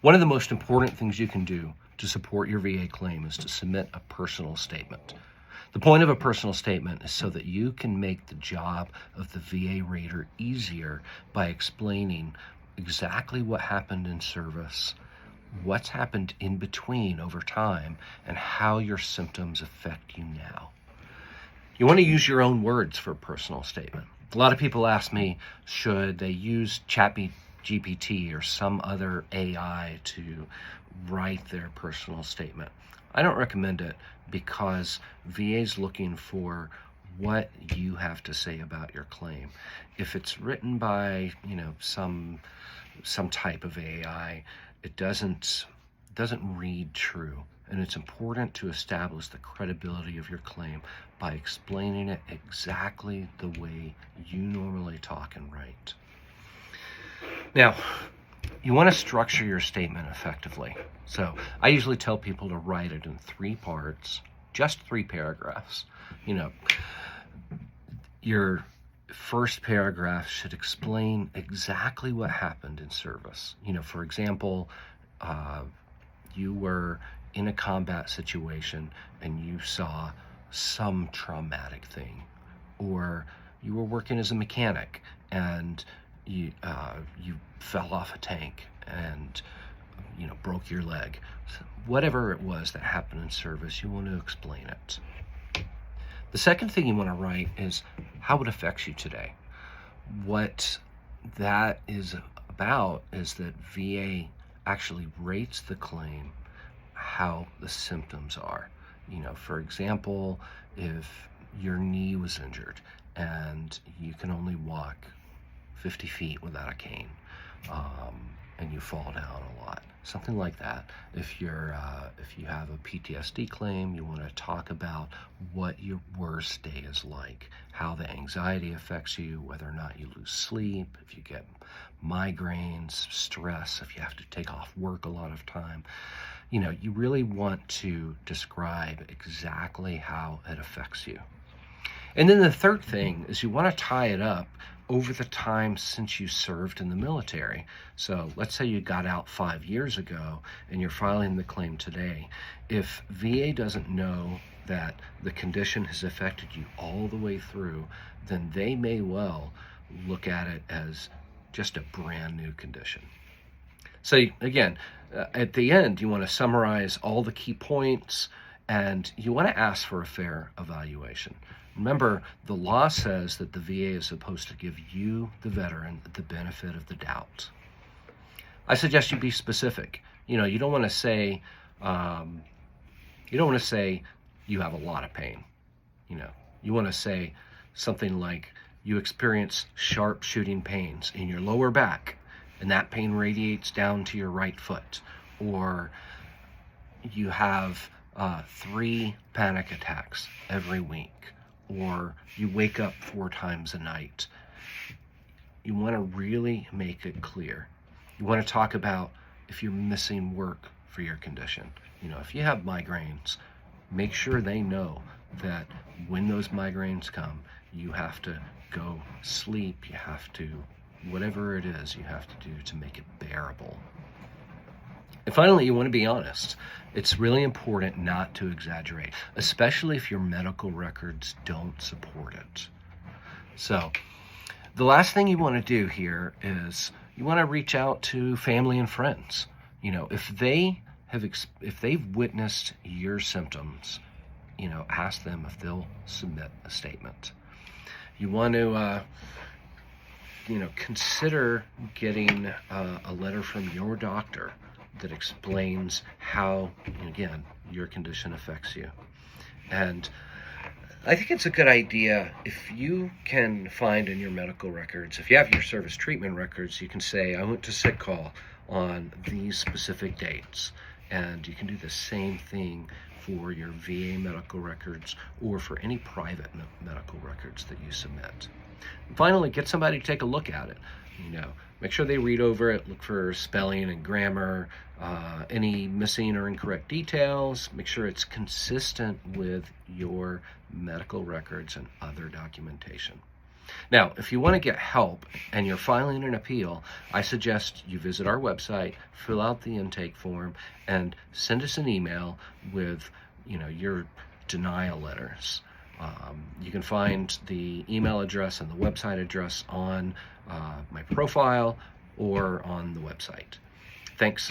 One of the most important things you can do to support your VA claim is to submit a personal statement. The point of a personal statement is so that you can make the job of the VA rater easier by explaining exactly what happened in service, what's happened in between over time, and how your symptoms affect you now. You want to use your own words for a personal statement. A lot of people ask me, should they use ChatGPT or some other AI to write their personal statement? I don't recommend it because VA's looking for what you have to say about your claim. If it's written by, some type of AI, it doesn't read true. And it's important to establish the credibility of your claim by explaining it exactly the way you normally talk and write. Now, you want to structure your statement effectively. So I usually tell people to write it in 3 parts, just 3 paragraphs. Your first paragraph should explain exactly what happened in service. For example, you were in a combat situation and you saw some traumatic thing, or you were working as a mechanic and you fell off a tank and broke your leg. Whatever it was that happened in service, you want to explain it. The second thing you want to write is how it affects you today. What that is about is that VA actually rates the claim how the symptoms are. For example, if your knee was injured and you can only walk 50 feet without a cane, and you fall down a lot, something like that. If you have a PTSD claim, you want to talk about what your worst day is like, how the anxiety affects you, whether or not you lose sleep, if you get migraines, stress, if you have to take off work a lot of time. You really want to describe exactly how it affects you. And then the third thing is you want to tie it up over the time since you served in the military. So let's say you got out 5 years ago and you're filing the claim today. If VA doesn't know that the condition has affected you all the way through, then they may well look at it as just a brand new condition. So again, at the end, you want to summarize all the key points and you want to ask for a fair evaluation. Remember, the law says that the VA is supposed to give you, the veteran, the benefit of the doubt. I suggest you be specific. You don't want to say, you have a lot of pain. You want to say something like you experience sharp shooting pains in your lower back, and that pain radiates down to your right foot, or you have 3 panic attacks every week, or you wake up 4 times a night. You want to really make it clear. You want to talk about if you're missing work for your condition. If you have migraines, make sure they know that when those migraines come, you have to go sleep, you have to, whatever it is, you have to do to make it bearable. And finally, you want to be honest. It's really important not to exaggerate, especially if your medical records don't support it. So the last thing you want to do here is you want to reach out to family and friends. If they've witnessed your symptoms, ask them if they'll submit a statement. You want to consider getting a letter from your doctor that explains how, again, your condition affects you. And I think it's a good idea if you can find in your medical records, if you have your service treatment records, you can say, I went to sick call on these specific dates. And you can do the same thing for your VA medical records or for any private medical records that you submit. And finally, get somebody to take a look at it. Make sure they read over it, look for spelling and grammar, any missing or incorrect details. Make sure it's consistent with your medical records and other documentation. Now, if you want to get help and you're filing an appeal, I suggest you visit our website, fill out the intake form, and send us an email with, your denial letters. You can find the email address and the website address on my profile or on the website. Thanks.